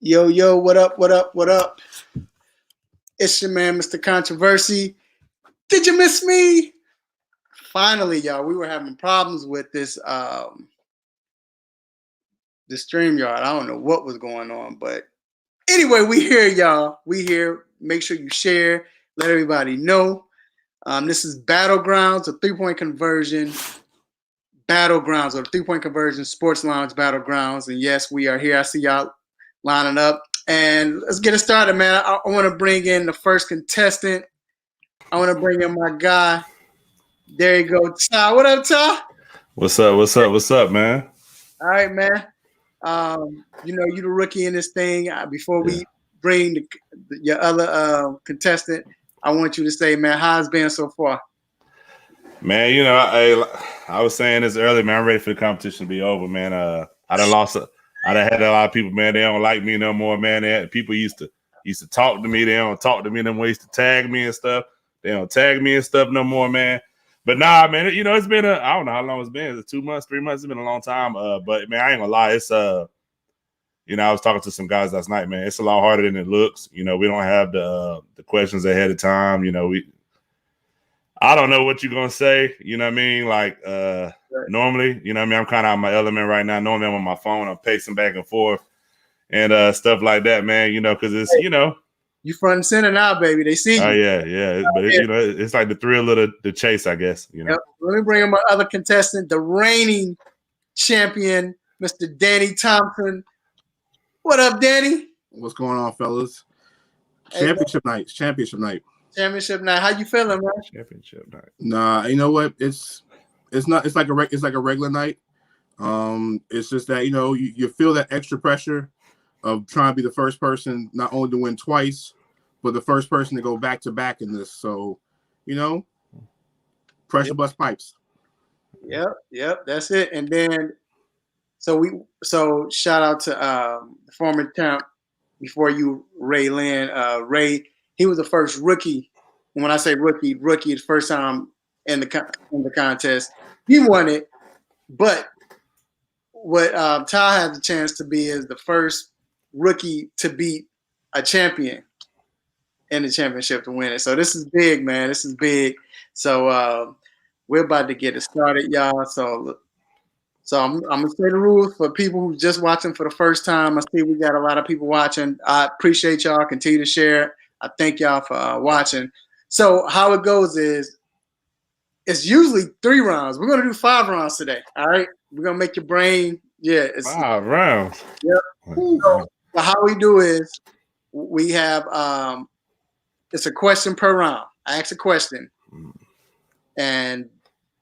Yo, yo, what up, what up, what up? It's your man, Mr. Controversy. Did you miss me? Finally, y'all, we were having problems with this StreamYard. I don't know what was going on, but anyway, we here, y'all. We here. Make sure you share. Let everybody know. This is Battlegrounds, a 3-point conversion. Battlegrounds, or 3-point conversion sports lounge battlegrounds. And yes, we are here. I see y'all lining up. And let's get it started, man. I want to bring in the first contestant. I want to bring in my guy. There you go, Ty. What up, Ty? What's up? What's up? What's up, man? All right, man. You the rookie in this thing. Before we bring your other contestant, I want you to say, man, how's it been so far? Man, I was saying this earlier, man. I'm ready for the competition to be over, man. I done had a lot of people, man. They don't like me no more, man. People used to talk to me. They don't talk to me no more. Used to tag me and stuff. They don't tag me and stuff no more, man. But nah, man. It's been I don't know how long it's been. Is it 2 months, 3 months? It's been a long time. But man, I ain't gonna lie. It's I was talking to some guys last night, man. It's a lot harder than it looks. We don't have the questions ahead of time. I don't know what you're gonna say. You know what I mean? Like normally, I'm kind of out of my element right now. Normally I'm on my phone, I'm pacing back and forth and stuff like that, man. Because it's you front and center now, baby. They see you. Oh yeah. But it's like the thrill of the chase, I guess. Yep. Let me bring in my other contestant, the reigning champion, Mr. Danny Thompson. What up, Danny? What's going on, fellas? Championship night. Championship night. How you feeling, man? Championship night. Nah, you know what? It's like a regular night. It's just that you feel that extra pressure of trying to be the first person not only to win twice, but the first person to go back to back in this. So, pressure bust pipes. Yep, that's it. And then, so shout out to the former champ before you, Ray Lynn. Ray, he was the first rookie. And when I say rookie, the first time in the contest, he won it. But what Ty had the chance to be is the first rookie to beat a champion in the championship to win it. So this is big, man. This is big. So we're about to get it started, y'all. So I'm gonna say the rules for people who just watching for the first time. I see we got a lot of people watching. I appreciate y'all. Continue to share. I thank y'all for watching. So how it goes is it's usually 3 rounds. We're gonna do 5 rounds today. All right. We're gonna make your brain. Yeah, it's 5 rounds. Yep. So how we do is we have it's a question per round. I ask a question, and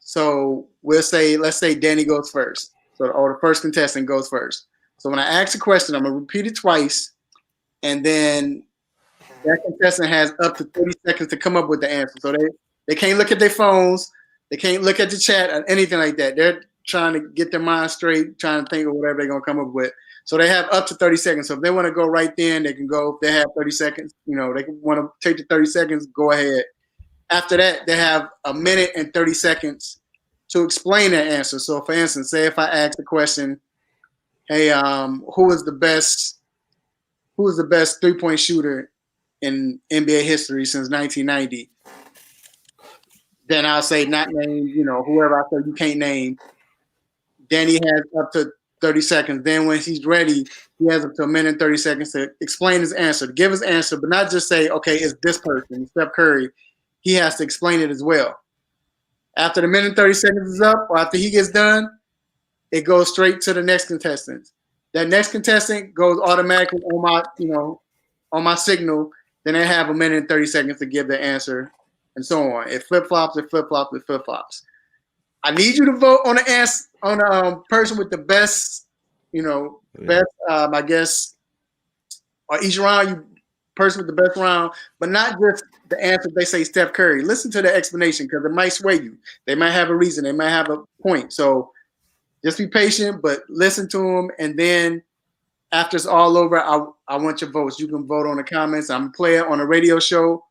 so let's say Danny goes first. Or the first contestant goes first. So when I ask a question, I'm gonna repeat it twice, and then that contestant has up to 30 seconds to come up with the answer. So they can't look at their phones, they can't look at the chat or anything like that. They're trying to get their mind straight, trying to think of whatever they're gonna come up with. So they have up to 30 seconds. So if they want to go right then, they can go. If they have 30 seconds, they want to take the 30 seconds, go ahead. After that, they have a minute and 30 seconds to explain their answer. So for instance, say if I ask the question, hey, who is the best 3-point shooter in NBA history since 1990? Then I'll say not name, whoever I said you can't name. Danny has up to 30 seconds. Then when he's ready, he has up to a minute and 30 seconds to explain his answer, to give his answer, but not just say, okay, it's this person, Steph Curry. He has to explain it as well. After the minute and 30 seconds is up, or after he gets done, it goes straight to the next contestant. That next contestant goes automatically on my signal. Then they have a minute and 30 seconds to give their answer, and so on. It flip-flops, it flip-flops, it flip-flops. I need you to vote on the answer on the person with the best, I guess, or each round, person with the best round, but not just the answer. They say Steph Curry. Listen to the explanation because it might sway you. They might have a reason. They might have a point. So just be patient, but listen to them. And then after it's all over, I want your votes. You can vote on the comments. I'm playing on a radio show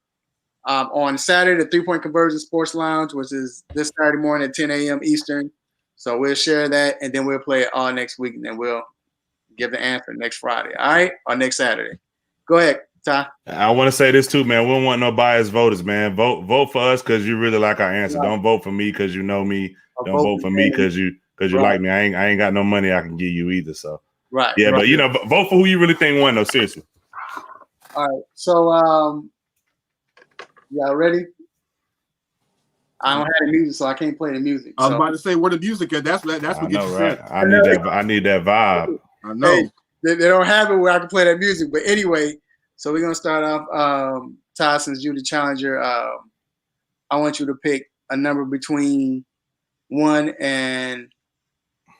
on Saturday, the 3-Point Conversion Sports Lounge, which is this Saturday morning at 10 a.m. Eastern. So we'll share that, and then we'll play it all next week, and then we'll give the answer next Friday. All right, or next Saturday. Go ahead, Ty. I want to say this too, man. We don't want no biased voters, man. Vote for us because you really like our answer. Right. Don't vote for me because you know me. Or Don't vote for me because you right. like me. I ain't got no money I can give you either. So right. Yeah, right. but you know, vote for who you really think won though. Seriously. All right. So y'all ready? I don't have the music, so I can't play the music. I was about to say where the music is. That's what I gets know, you right? set. I need that vibe. I know. Hey, they don't have it where I can play that music. But anyway, so we're gonna start off. Ty, since you the challenger, I want you to pick a number between 1 and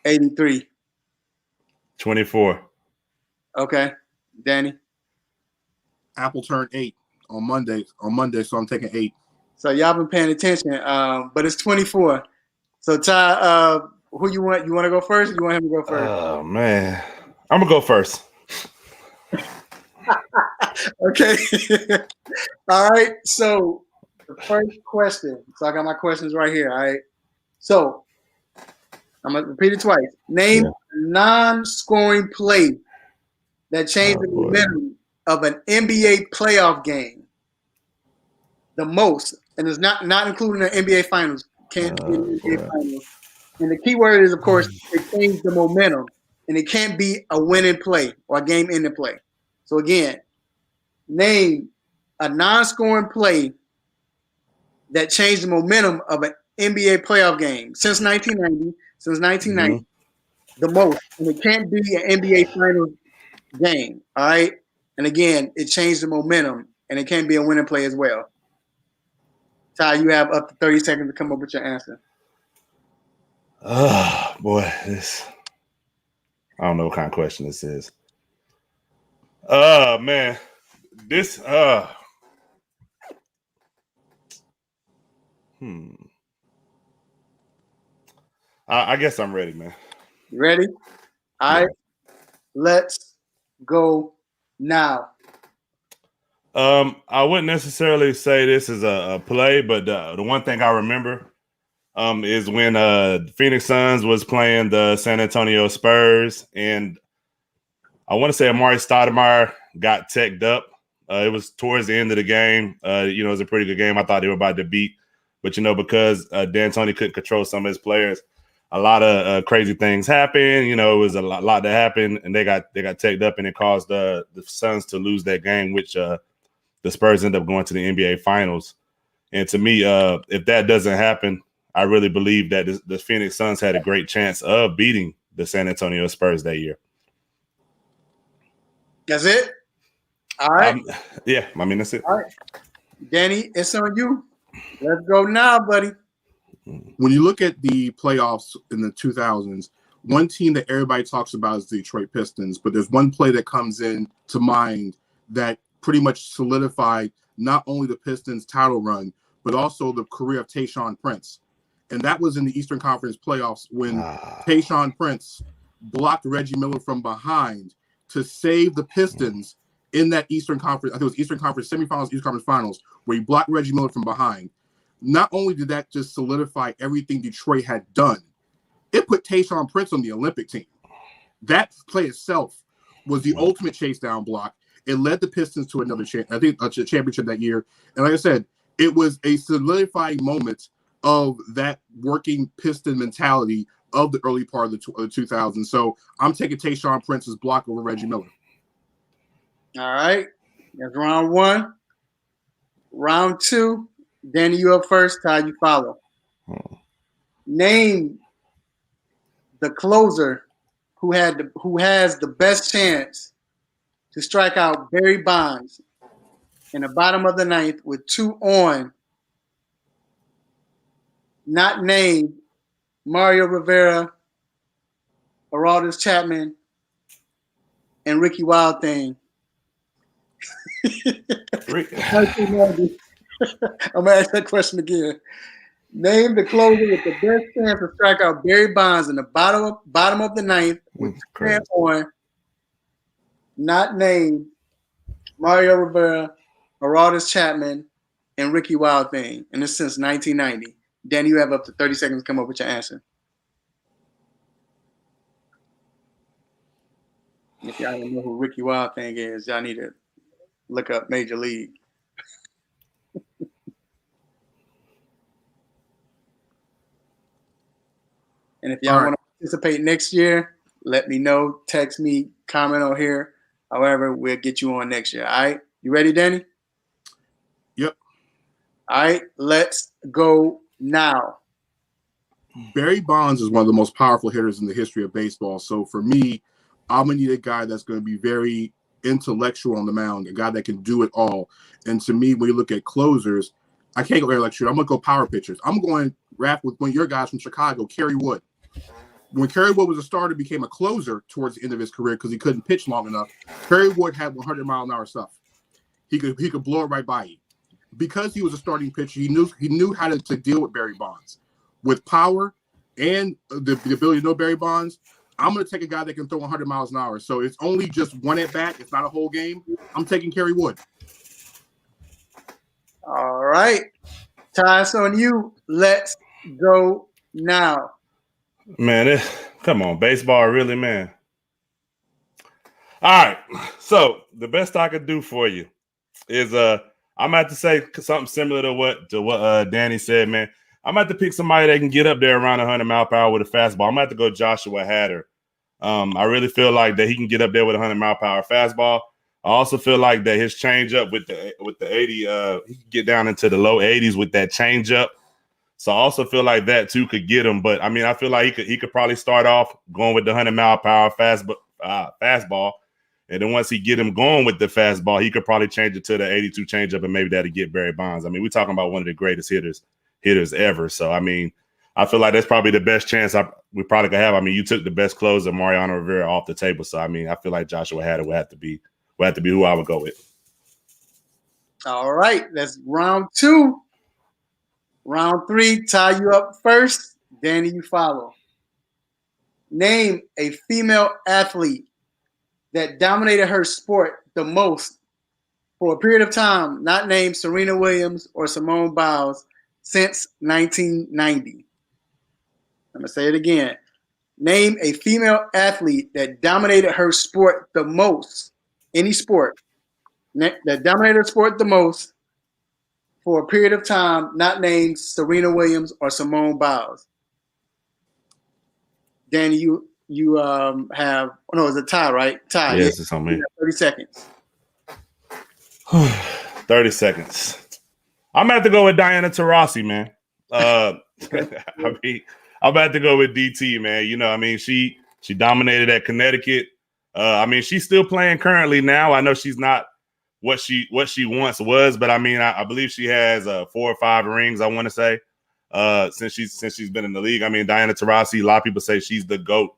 83. 24. Okay, Danny. Apple turned 8 on Monday. So I'm taking 8. So y'all been paying attention, but it's 24. So Ty, who you want? You want to go first? Or you want him to go first? Oh man, I'm gonna go first. Okay. All right. So the first question. So I got my questions right here. All right. So I'm gonna repeat it twice. Name a non-scoring play that changed the momentum of an NBA playoff game the most, and it's not including the NBA Finals. Can't be the NBA Finals. And the key word is, of course, it changed the momentum, and it can't be a winning play or a game-ending play. So again, name a non-scoring play that changed the momentum of an NBA playoff game since 1990. The most, and it can't be an NBA Finals game. All right, and again, it changed the momentum, and it can't be a winning play as well. Ty, you have up to 30 seconds to come up with your answer. Oh boy, this I don't know what kind of question this is. Man, this I guess I'm ready, man. You ready? All right, let's go now. I wouldn't necessarily say this is a play, but the one thing I remember is when Phoenix Suns was playing the San Antonio Spurs, and I want to say Amari Stoudemire got teched up. It was towards the end of the game. It was a pretty good game. I thought they were about to beat, but because D'Antoni couldn't control some of his players, a lot of crazy things happened. It was a lot that happened, and they got teched up, and it caused the Suns to lose that game, which the Spurs end up going to the NBA Finals. And to me, if that doesn't happen, I really believe that the Phoenix Suns had a great chance of beating the San Antonio Spurs that year. That's it? All right. Yeah, I mean, that's it. All right. Danny, it's on you. Let's go now, buddy. When you look at the playoffs in the 2000s, one team that everybody talks about is the Detroit Pistons, but there's one play that comes in to mind that pretty much solidified not only the Pistons' title run, but also the career of Tayshaun Prince. And that was in the Eastern Conference playoffs when Tayshaun Prince blocked Reggie Miller from behind to save the Pistons in that Eastern Conference. I think it was Eastern Conference semifinals, Eastern Conference finals, where he blocked Reggie Miller from behind. Not only did that just solidify everything Detroit had done, it put Tayshaun Prince on the Olympic team. That play itself was the ultimate chase down block. It led the Pistons to another championship that year. And like I said, it was a solidifying moment of that working Piston mentality of the early part of the 2000s. So I'm taking Tayshaun Prince's block over Reggie Miller. All right. That's round one. Round two. Danny, you up first. Ty, you follow. Name the closer who has the best chance to strike out Barry Bonds in the bottom of the ninth with 2 on, not named Mario Rivera, Aroldis Chapman, and Ricky Wild Thing. I'm going to ask that question again. Name the closer with the best chance to strike out Barry Bonds in the bottom of the ninth with 2 on, not named Mario Rivera, Aroldis Chapman, and Ricky Wild Thing. And this since 1990. Danny, you have up to 30 seconds to come up with your answer. If y'all don't know who Ricky Wild Thing is, y'all need to look up Major League. And if y'all want to participate next year, let me know. Text me, comment on here. However, we'll get you on next year. All right? You ready, Danny? Yep. All right, let's go now. Barry Bonds is one of the most powerful hitters in the history of baseball. So for me, I'm going to need a guy that's going to be very intellectual on the mound, a guy that can do it all. And to me, when you look at closers, I can't go intellectual. I'm going to go power pitchers. I'm going rap with one of your guys from Chicago, Kerry Wood. When Kerry Wood was a starter, became a closer towards the end of his career because he couldn't pitch long enough. Kerry Wood had 100-mile-an-hour stuff. He could blow it right by you. Because he was a starting pitcher, he knew how to deal with Barry Bonds. With power and the ability to know Barry Bonds, I'm going to take a guy that can throw 100 miles an hour. So it's only just one at bat. It's not a whole game. I'm taking Kerry Wood. All right. Ty, it's on you. Let's go now. Man, come on, baseball, really, man. All right. So the best I could do for you is I'm gonna have to say something similar to what Danny said, man. I'm gonna have to pick somebody that can get up there around 100 mile per hour with a fastball. I'm gonna have to go Joshua Hader. I really feel like that he can get up there with 100 mile per hour fastball. I also feel like that his changeup with the 80, he can get down into the low 80s with that changeup. So I also feel like that too could get him. But I mean, I feel like he could probably start off going with the 100 mile per hour fastball. And then once he get him going with the fastball, he could probably change it to the 82 changeup, and maybe that'll get Barry Bonds. I mean, we're talking about one of the greatest hitters ever. So I mean, I feel like that's probably the best chance we probably could have. I mean, you took the best closer, Mariano Rivera, off the table. So I mean, I feel like Joshua Hader would have to be who I would go with. All right, that's round 2. Round 3, Ty, you up first. Danny, you follow. Name a female athlete that dominated her sport the most for a period of time, not named Serena Williams or Simone Biles, since 1990. I'm going to say it again. Name a female athlete that dominated her sport the most, any sport, that dominated her sport the most for a period of time, not named Serena Williams or Simone Biles. Danny, you have, oh no, it's a tie, right? Tie. Yes, it's on me. 30 seconds. 30 seconds. I'm about to go with Diana Taurasi, man. I mean, I'm about to go with DT, man. You know, I mean, she dominated at Connecticut. I mean, she's still playing currently now. I know she's not what she once was, but I mean, I believe she has 4 or 5 rings, I want to say, since she's been in the league. I mean, Diana Taurasi, a lot of people say she's the GOAT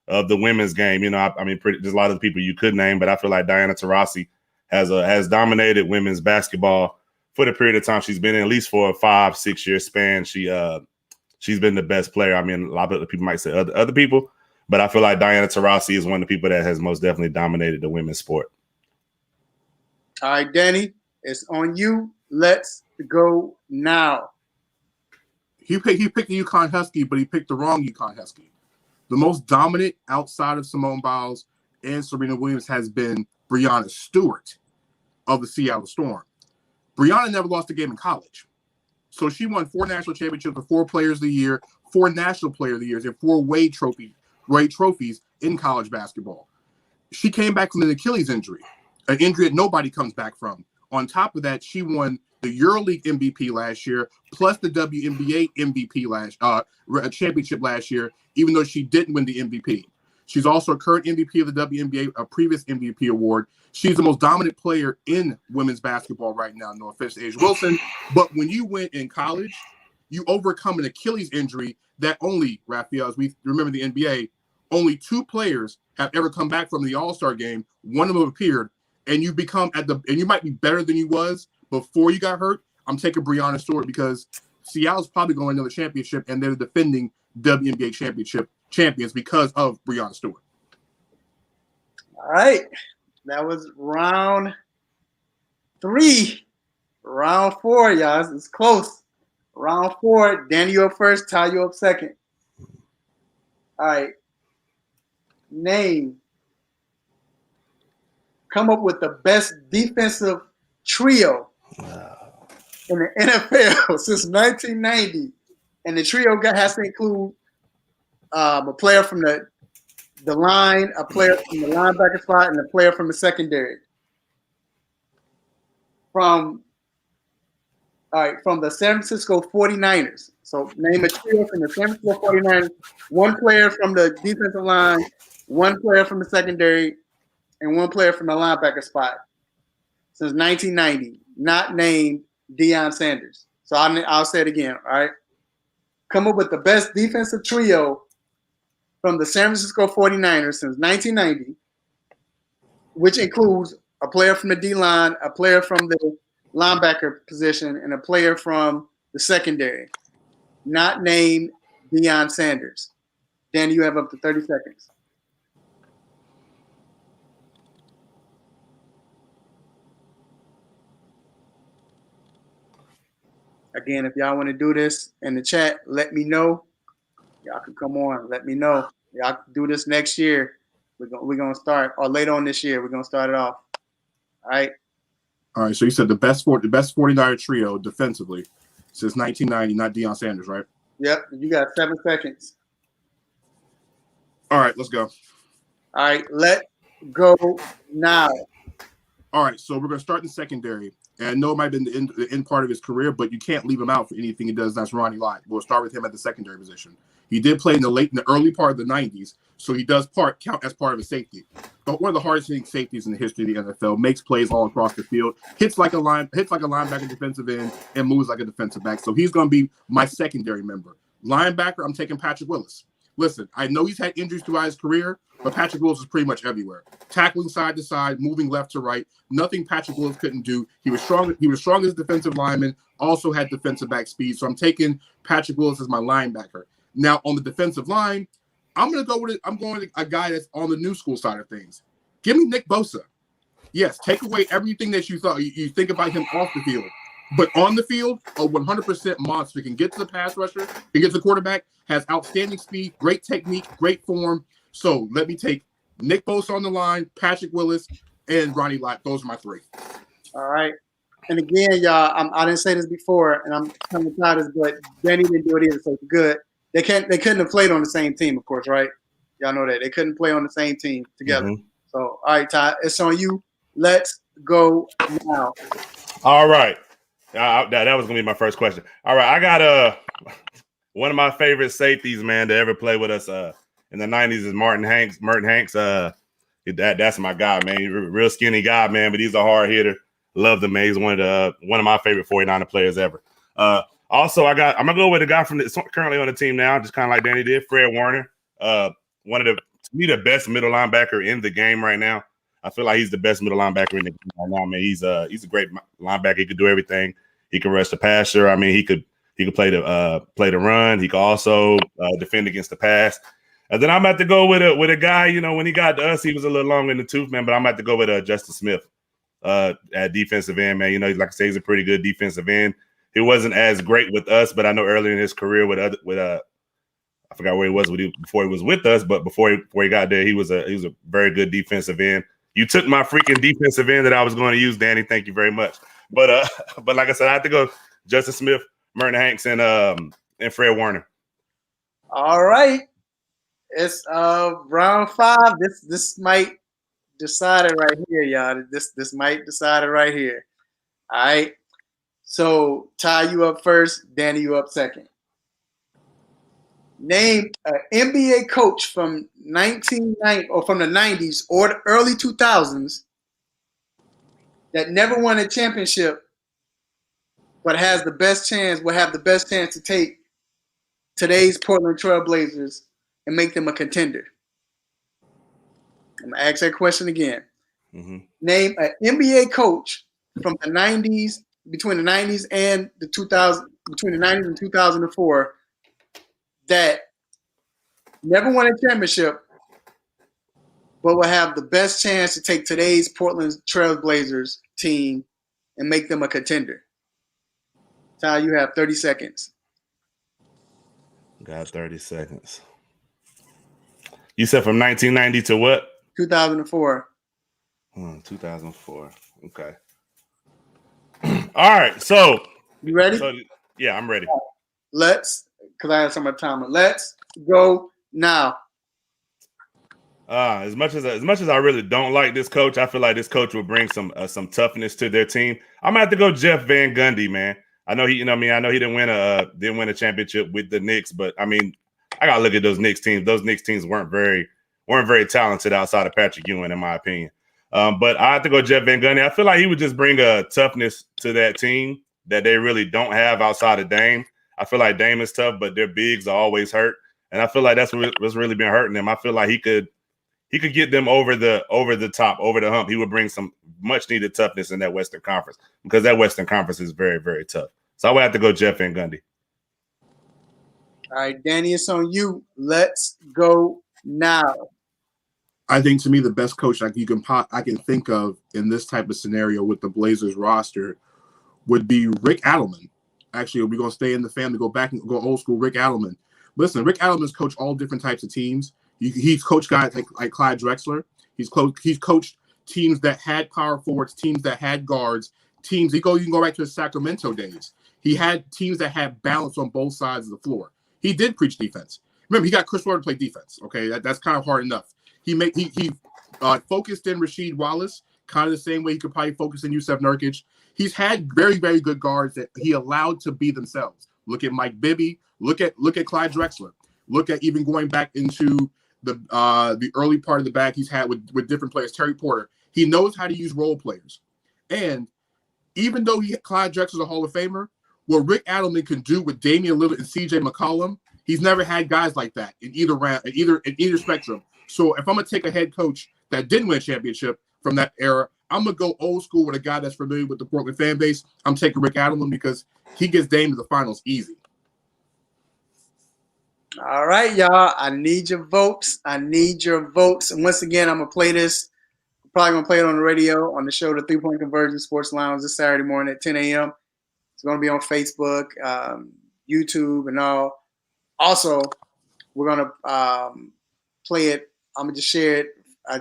of the women's game. You know, I mean, there's a lot of people you could name, but I feel like Diana Taurasi has dominated women's basketball for the period of time she's been in, at least for a 5-6 year span. She's been the best player. I mean, a lot of people might say other people, but I feel like Diana Taurasi is one of the people that has most definitely dominated the women's sport. All right, Danny, it's on you. Let's go now. He picked the UConn Husky, but he picked the wrong UConn Husky. The most dominant outside of Simone Biles and Serena Williams has been Breanna Stewart of the Seattle Storm. Breanna never lost a game in college. So she won 4 national championships with 4 players of the year, 4 national player of the years, and 4 Wade trophies in college basketball. She came back from an Achilles injury, an injury that nobody comes back from. On top of that, she won the EuroLeague MVP last year, plus the WNBA MVP championship last year, even though she didn't win the MVP. She's also a current MVP of the WNBA, a previous MVP award. She's the most dominant player in women's basketball right now. No offense to A'ja Wilson, but when you went in college, you overcome an Achilles injury that only, Raphael, as we remember the NBA, only 2 players have ever come back from the All-Star game. One of them appeared, and you you might be better than you was before you got hurt. I'm taking Breanna Stewart because Seattle's probably going to another championship, and they're defending WNBA champions because of Breanna Stewart. All right. That was round 3. Round 4, y'all. It's close. Round 4. Danny, you up first. Ty, you up second. All right. Name come up with the best defensive trio in the NFL since 1990. And the trio has to include a player from the line, a player from the linebacker spot, and a player from the secondary. From the San Francisco 49ers. So name a trio from the San Francisco 49ers, one player from the defensive line, one player from the secondary, and one player from the linebacker spot since 1990, not named Deion Sanders. So I'll say it again, all right? Come up with the best defensive trio from the San Francisco 49ers since 1990, which includes a player from the D-line, a player from the linebacker position, and a player from the secondary, not named Deion Sanders. Danny, you have up to 30 seconds. Again, if y'all want to do this in the chat, let me know. Y'all can come on. Let me know. Y'all can do this next year. We're gonna start, or later on this year, we're gonna start it off. All right. All right. So you said the best 49er trio defensively since 1990, not Deion Sanders, right? Yep. You got 7 seconds. All right. Let's go. All right. Let's go now. All right. So we're gonna start in secondary. And I know it might have been the end part of his career, but you can't leave him out for anything he does. That's Ronnie Lott. We'll start with him at the secondary position. He did play in the early part of the 90s, so he does count as part of a safety. But one of the hardest hitting safeties in the history of the NFL, makes plays all across the field, hits like a linebacker defensive end, and moves like a defensive back. So he's going to be my secondary member. Linebacker, I'm taking Patrick Willis. Listen, I know he's had injuries throughout his career, but Patrick Willis is pretty much everywhere. Tackling side to side, moving left to right, nothing Patrick Willis couldn't do. He was strong. He was strong as a defensive lineman, also had defensive back speed. So I'm taking Patrick Willis as my linebacker. Now on the defensive line, I'm going with a guy that's on the new school side of things. Give me Nick Bosa. Yes, take away everything that you thought you think about him off the field. But on the field, a 100% monster. Can get to the pass rusher, can get to the quarterback, has outstanding speed, great technique, great form. So let me take Nick Bosa on the line, Patrick Willis, and Ronnie Lott. Those are my 3. All right. And again, y'all, I didn't say this before, and I'm kind of proud of this, but Danny didn't do it either, so it's good. They couldn't have played on the same team, of course, right? Y'all know that. They couldn't play on the same team together. Mm-hmm. So, all right, Ty, it's on you. Let's go now. All right. That was going to be my first question. All right, I got one of my favorite safeties, man, to ever play with us in the 90s is Merton Hanks. That's my guy, man. He's a real skinny guy, man, but he's a hard hitter. Love the man. He's one of my favorite 49er players ever. Also, I'm gonna go with a guy that's currently on the team now, just kind of like Danny did, Fred Warner. One of the best middle linebacker in the game right now. I feel like he's the best middle linebacker in the game right now, man. He's a great linebacker. He could do everything. He can rush the passer. I mean, he could play the run. He could also defend against the pass. And then I'm about to go with a guy. You know, when he got to us, he was a little long in the tooth, man. But I'm about to go with Justin Smith at defensive end, man. You know, like I say, he's a pretty good defensive end. He wasn't as great with us, but I know earlier in his career I forgot where he was before he was with us, but before he got there, he was a very good defensive end. You took my freaking defensive end that I was going to use, Danny. Thank you very much. But like I said, I have to go Justin Smith, Merton Hanks, and Fred Warner. All right. It's round 5. This might decide it right here, y'all. This might decide it right here. All right. So Ty, you up first. Danny, you up second. Name an NBA coach from 1990 or from the 90s or the early 2000s that never won a championship, but will have the best chance to take today's Portland Trail Blazers and make them a contender. I'm gonna ask that question again. Mm-hmm. Name an NBA coach from the 90s, between the 90s and the 2000s, between the 90s and 2004, that never won a championship, but will have the best chance to take today's Portland Trail Blazers team and make them a contender. Ty, you have 30 seconds. Got 30 seconds. You said from 1990 to what? 2004. 2004. Okay. All right. So You ready? Yeah, I'm ready. Let's, because I have some time. Let's go now. As much as I really don't like this coach, I feel like this coach will bring some toughness to their team. I'm gonna have to go Jeff Van Gundy, man. I know he, I know he didn't win a championship with the Knicks, but I mean, I gotta look at those Knicks teams. Those Knicks teams weren't very talented outside of Patrick Ewing, in my opinion. But I have to go Jeff Van Gundy. I feel like he would just bring a toughness to that team that they really don't have outside of Dame. I feel like Dame is tough, but their bigs are always hurt, and I feel like that's what's really been hurting them. I feel like he could get them over the top, over the hump. He would bring some much needed toughness in that Western Conference, because that Western Conference is very, very tough. So I would have to go Jeff Van Gundy. All right, Danny, it's on you. Let's go now. I think, to me, the best coach I can think of in this type of scenario with the Blazers roster would be Rick Adelman. Actually, we're going to stay in the family, go back and go old school Rick Adelman. Listen, Rick Adelman's coached all different types of teams. He's coached guys like Clyde Drexler. He's coached teams that had power forwards, teams that had guards, teams. You can go back to his Sacramento days. He had teams that had balance on both sides of the floor. He did preach defense. Remember, he got Chris Ward to play defense. Okay, that's kind of hard enough. He focused in Rasheed Wallace, kind of the same way he could probably focus in Yusef Nurkic. He's had very, very good guards that he allowed to be themselves. Look at Mike Bibby. Look at Clyde Drexler. Look at even going back into the early part of the bag he's had with different players. Terry Porter. He knows how to use role players. And even though Clyde Drexler's a Hall of Famer, what Rick Adelman can do with Damian Lillard and C.J. McCollum, he's never had guys like that in either round, in either spectrum. So if I'm gonna take a head coach that didn't win a championship from that era, I'm gonna go old school with a guy that's familiar with the Portland fan base. I'm taking Rick Adelman because he gets Dame to the finals easy. All right, y'all. I need your votes. And once again, I'm gonna play this. I'm probably gonna play it on the radio on the show, the 3-Point Conversion Sports Lounge, this Saturday morning at 10 a.m. It's gonna be on Facebook, YouTube, and all. Also, we're gonna play it. I'm gonna just share it.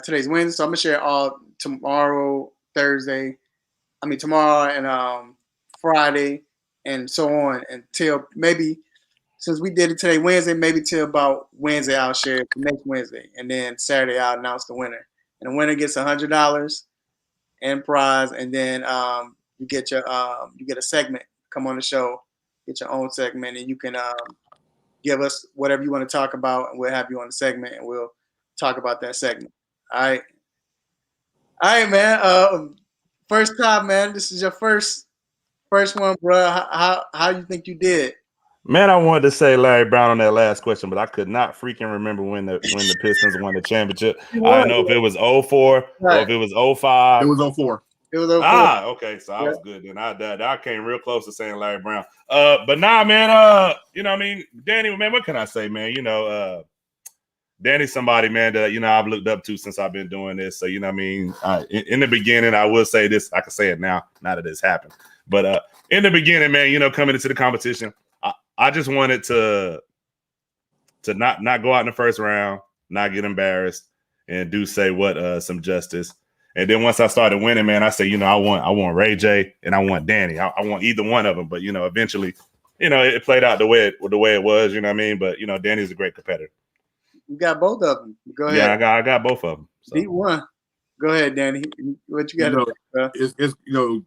Today's Wednesday, so I'm gonna share it all tomorrow, tomorrow and Friday, and so on until maybe, since we did it today, Wednesday, maybe till about Wednesday, I'll share it next Wednesday, and then Saturday I'll announce the winner. And the winner gets $100 and prize, and then you get a segment. Come on the show, get your own segment, and you can give us whatever you want to talk about, and we'll have you on the segment, and we'll talk about that segment. All right, man. First time, man. This is your first one, bro. How you think you did? Man, I wanted to say Larry Brown on that last question, but I could not freaking remember when the Pistons won the championship. I don't know if it was 04 or if it was 05. It was 04. It was 04. Okay, so I was good then. I came real close to saying Larry Brown. But nah, man. You know what I mean, Danny, man. What can I say, man? You know, Danny's somebody, man, that I've looked up to since I've been doing this. So you know what I mean. In the beginning, I will say this. I can say it now that it's happened. But in the beginning, man, coming into the competition, I just wanted to not go out in the first round, not get embarrassed, and do say what some justice. And then once I started winning, man, I said, I want Ray J and I want Danny. I want either one of them. But eventually, it played out the way it was. You know what I mean? But Danny's a great competitor. You got both of them. Go ahead. Yeah, I got both of them. So. Beat one. Go ahead, Danny. What you got?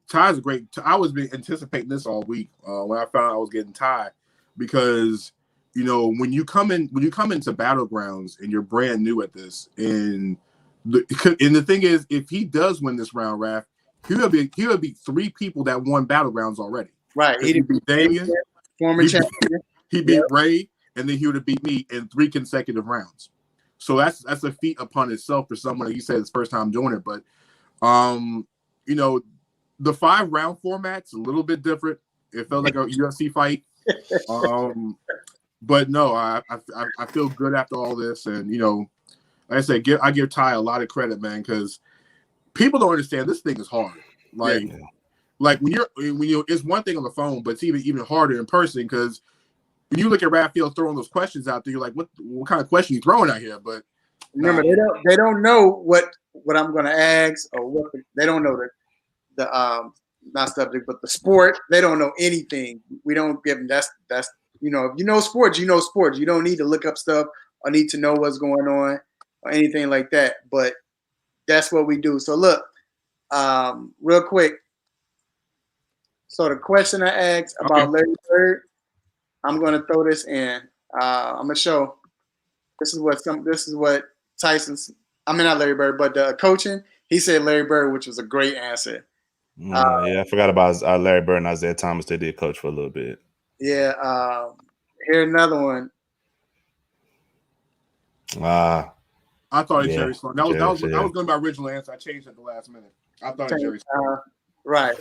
Ty's a great. I was anticipating this all week when I found out I was getting Ty, because when you come into Battlegrounds and you're brand new at this, and the thing is, if he does win this round, Raph, he'll be 3 people that won Battlegrounds already. Right. He beat Damian, former champion. He beat Ray, and then he would have beat me in 3 consecutive rounds. So that's a feat upon itself for someone that he said his first time doing it. But the 5-round format's a little bit different. It felt like a UFC fight. But no, I feel good after all this, and like I said, I give Ty a lot of credit, man, because people don't understand this thing is hard. Like when you're it's one thing on the phone, but it's even harder in person, because when you look at Raphael throwing those questions out there, you're like, what kind of question are you throwing out here? But Remember, they don't know what I'm going to ask or what they don't know the not subject, but the sport. They don't know anything. We don't give them. That's if you know sports, you know sports. You don't need to look up stuff or need to know what's going on or anything like that. But that's what we do. So look, real quick. So the question I asked about Larry Bird, I'm going to throw this in. I'm going to show. This is what Tyson's. I mean, not Larry Bird, but coaching. He said Larry Bird, which was a great answer. Yeah, I forgot about Larry Bird and Isaiah Thomas. They did coach for a little bit. Yeah. Here another one. I thought Jerry Sloan. I was going to my original answer. I changed it at the last minute. I thought Jerry Sloan. Right.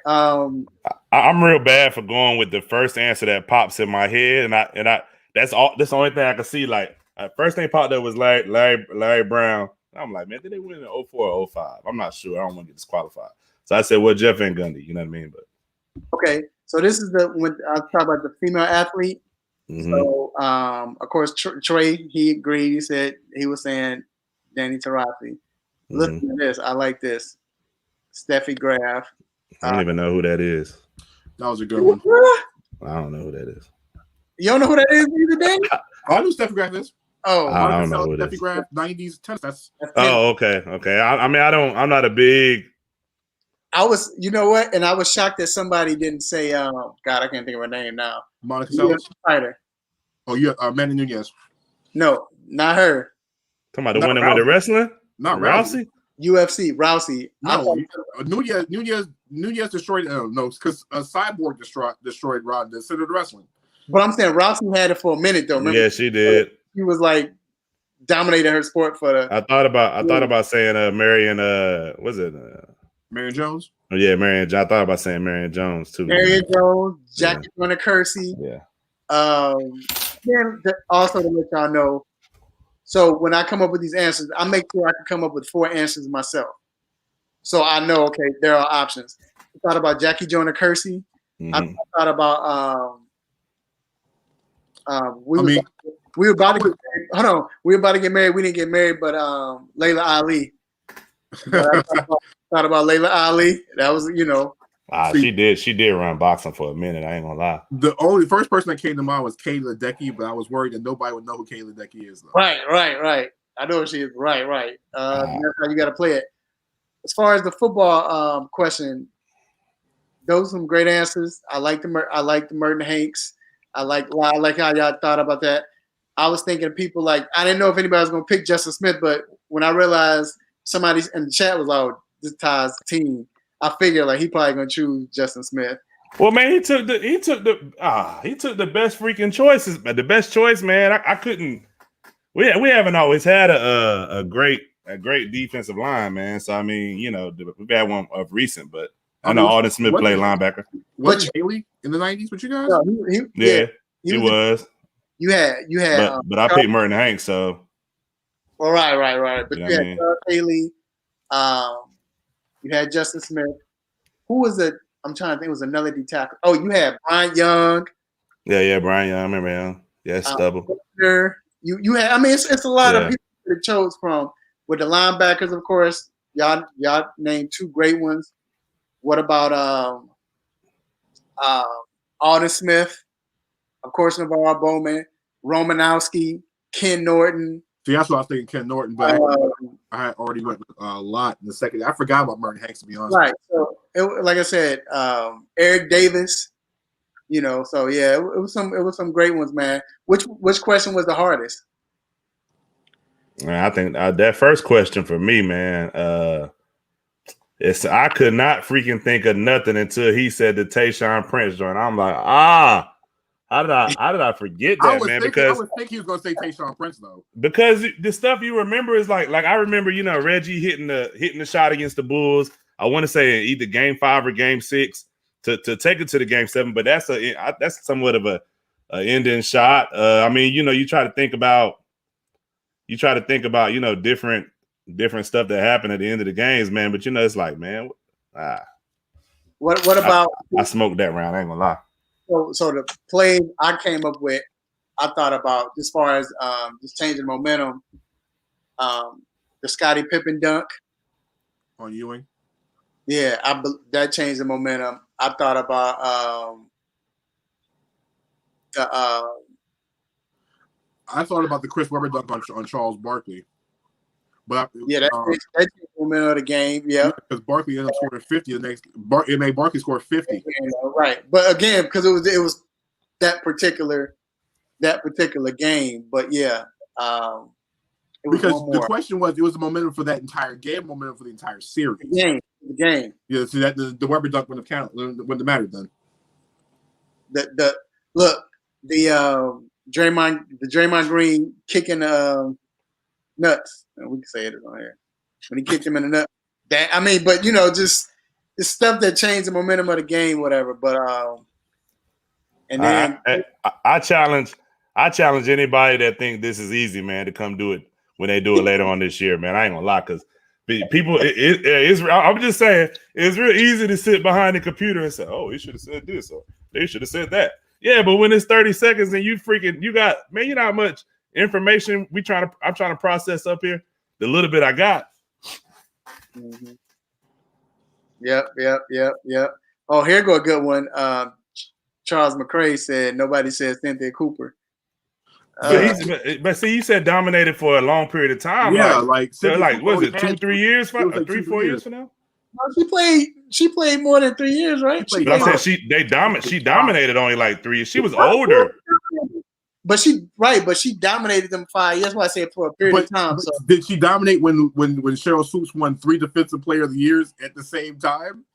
I'm real bad for going with the first answer that pops in my head, and I that's the only thing I can see. Like first thing popped up was Larry Brown. I'm like, man, did they win in 04 or 05? I'm not sure. I don't want to get disqualified. So I said, well, Jeff Van Gundy. You know what I mean? But okay, so this is when I was talking about the female athlete. Mm-hmm. So of course Trey, he agreed. He said he was saying Danny Thompson. Listen to this. I like this. Steffi Graf. I don't even know who that is. That was a good one. I don't know who that is. You don't know who that is either, Danny? I know who Steffi Graf is. Oh, I don't know who Steffi Graf, 90s tennis. That's okay. I mean, I'm not a big. I was, you know what? And I was shocked that somebody didn't say, God, I can't think of her name now. Monica Seles? Fighter. Oh, yeah, Manny Nunez. No, not her. Talking about the one that went to wrestling? Not Rousey. UFC, Rousey. No, Nunez destroyed. No, because Cyborg destroyed Ronda instead of the wrestling. But I'm saying Rousey had it for a minute though. Remember? Yeah, she did. She was like dominating her sport for the. I thought about saying Marion. Was it Marion Jones? Oh yeah, Marion. I thought about saying Marion Jones too. Marion Jones, Jackie Joyner Kersey. Yeah. Then also to let y'all know. So when I come up with these answers, I make sure I can come up with 4 answers myself. So I know, okay, there are options. I thought about Jackie Joyner Kersey. Mm-hmm. I thought about we were about to get married. Hold on. We were about to get married. We didn't get married, but Layla Ali. But I thought about Layla Ali. That was, she did run boxing for a minute. I ain't gonna lie. The only first person that came to mind was Kayla Ledecky, but I was worried that nobody would know who Kayla Ledecky is. Though. Right. I know who she is. Right. That's how you got to play it. As far as the football question, those are some great answers. I like the Merton Hanks. I like how y'all thought about that. I was thinking of people like I didn't know if anybody was gonna pick Justin Smith, but when I realized somebody in the chat was like, "This Ty's team," I figured like he probably gonna choose Justin Smith. Well, man, he took the best freaking choices, but the best choice, man. I couldn't. We haven't always had a great defensive line, man. So I mean, we've had one of recent, but I know Alden Smith played linebacker. Was Haley in the 90s with you guys? No, he was. You had. But I picked Merton Hanks, so. Well, right. But you had Charles Haley. You had Justin Smith. Who was it? I'm trying to think. It was another D tackle. Oh, you had Brian Young. Yeah, Brian Young. I remember him. Yeah, stubble. You had. I mean, it's a lot of people that chose from. With the linebackers, of course. Y'all named 2 great ones. What about Alden Smith? Of course, Navarro Bowman, Romanowski, Ken Norton. See, that's what I was thinking, Ken Norton, but I had already went a lot in the second. I forgot about Merton Hanks, to be honest. Right. So, like I said, Eric Davis. So yeah, it was some great ones, man. Which question was the hardest? Man, I think that first question for me, man. I could not freaking think of nothing until he said the Tayshaun Prince joint. I'm like, how did I forget that, man? Because I would think he was gonna say Tayshaun Prince though. Because the stuff you remember is like I remember, Reggie hitting the shot against the Bulls. I want to say either game 5 or game 6 to take it to the game 7, but that's somewhat of a ending shot. I mean, you try to think about different stuff that happened at the end of the games, man. But it's like, man, what about? I smoked that round. I ain't gonna lie. So the play I came up with, I thought about as far as just changing momentum. the Scottie Pippen dunk on Ewing. Yeah, that changed the momentum. I thought about I thought about the Chris Webber dunk on Charles Barkley. But that changed the momentum of the game. Yeah, because Barkley ended up scoring 50. It made Barkley score 50. Right, but again, because it was that particular game. But yeah, because the question was, it was the momentum for that entire game, momentum for the entire series. The game. Yeah, see that the Webber dunk wouldn't have counted, wouldn't have mattered then. The Draymond Green kicking nuts. We can say it on here when he kicked him in the nuts. But just the stuff that changed the momentum of the game, whatever. But and then I challenge anybody that think this is easy, man, to come do it when they do it later on this year, man. I ain't gonna lie, because people, I'm just saying, it's real easy to sit behind the computer and say, "Oh, he should have said this," or "They should have said that." Yeah, but when it's 30 seconds and you got, man, you know how much information I'm trying to process up here. The little bit I got. Mm-hmm. Yep. Oh, here go a good one. Charles McCray said nobody said Cynthia Cooper. But see, you said dominated for a long period of time. Yeah, what is it, 2-3 years? 3-4 years from now? No, she played more than 3 years, right? But I said she dominated only like 3 years. She was older. But she dominated them 5 years. That's why I said for a period of time. So did she dominate when Cheryl Swoops won 3 Defensive Player of the Years at the same time?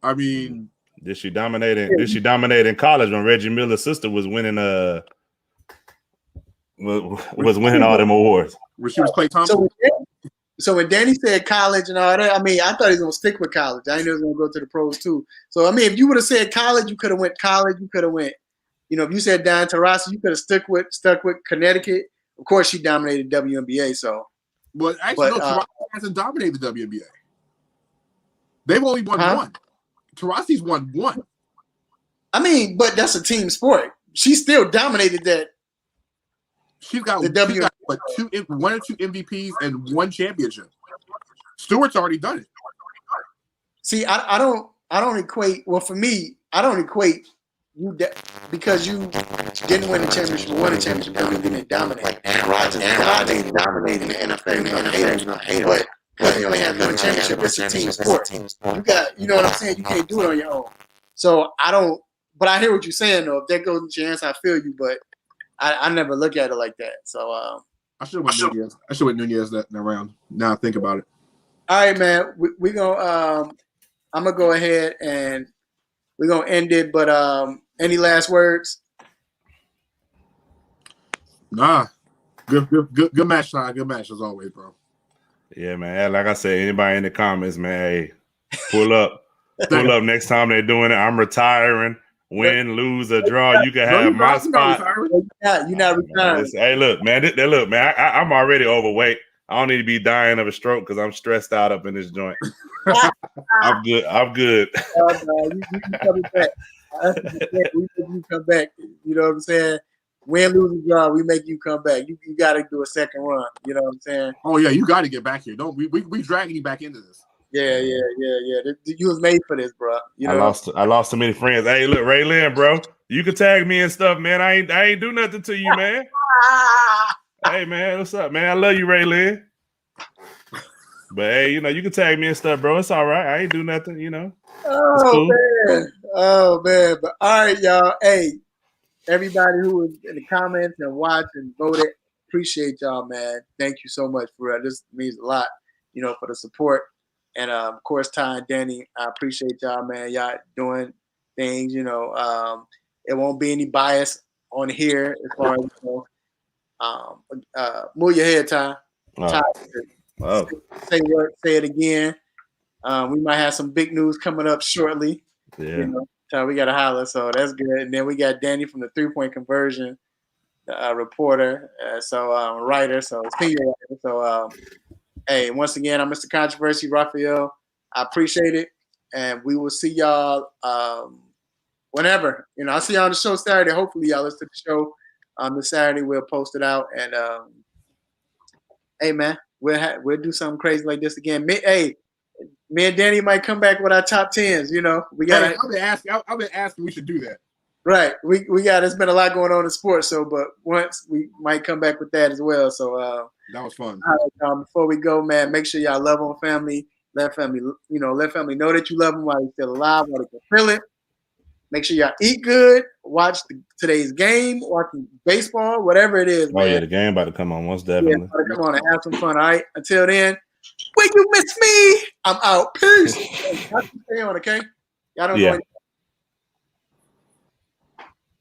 I mean, did she dominate in college when Reggie Miller's sister was winning winning all them awards? Where she was Klay Thompson. So when Danny said college and all that, I thought he was gonna stick with college. I didn't know he was gonna go to the pros too. So if you would have said college, you could have went college. You could have went. If you said Diana Taurasi, you could have stuck with Connecticut. Of course, she dominated WNBA. So, no, Taurasi hasn't dominated the WNBA. They've only won one. Taurasi's won one. But that's a team sport. She still dominated that. She's got one or two MVPs and one championship. Stewart's already done it. See, I don't equate. Well, for me, I don't equate you because you didn't win the championship, won the championship, you didn't dominate. Like Aaron Rodgers dominating the NFL. But you only have one championship. It's a team sport. You got, you know what I'm saying? You can't do it on your own. So I don't. But I hear what you're saying, though. If that goes into your answer, I feel you. But I never look at it like that. So I should have went Nunez. I should have went Nunez that round. Now I think about it. All right, man. We gonna I'm gonna go ahead and we're gonna end it. But any last words? Nah. Good match, Sean. Good match as always, bro. Yeah, man. Like I said, anybody in the comments, man, hey, pull up. Pull up next time they're doing it. I'm retiring. Win, lose, or draw, you can have my spot. You're not retiring. Hey, look, man. I'm already overweight. I don't need to be dying of a stroke because I'm stressed out up in this joint. I'm good. You coming back. We make you come back. You know what I'm saying? Win, lose, or draw, we make you come back. You got to do a second run. You know what I'm saying? Oh yeah, you got to get back here. Don't we dragging you back into this? Yeah. You was made for this, bro. You know? I lost so many friends. Hey, look, Ray Lynn, bro. You can tag me and stuff, man. I ain't do nothing to you, man. Hey, man, what's up, man? I love you, Ray Lynn. But hey, you can tag me and stuff, bro. It's all right. I ain't do nothing, Oh, cool. Man. But all right, y'all. Hey, everybody who was in the comments and watched and voted, appreciate y'all, man. Thank you so much for that. This means a lot, for the support. And of course, Ty and Danny, I appreciate y'all, man. Y'all doing things, it won't be any bias on here as far as move your head, Ty. Ty, say it again. We might have some big news coming up shortly. Yeah. Ty, we got to holler, so that's good. And then we got Danny from the 3-point conversion, reporter, writer, senior writer. So hey, once again, I'm Mr. Controversy, Raphael. I appreciate it. And we will see y'all whenever. I'll see y'all on the show Saturday. Hopefully y'all listen to the show this Saturday. We'll post it out. And hey, man, we'll do something crazy like this again. Me and Danny might come back with our top 10s. You know, we got. Hey, I've been asking. We should do that. Right. We got. There's been a lot going on in sports. So, but once we might come back with that as well. So that was fun. Before we go, man, make sure y'all love on family. Let family know that you love them while they're still alive, while they can feel it. Make sure y'all eat good. Watch today's game. Watching baseball, whatever it is. Oh man. yeah, the game about to come on. Most definitely. Yeah, come on and have some fun. All right. Until then, when you miss me, I'm out. Peace. Y'all stay on, okay? Y'all don't know.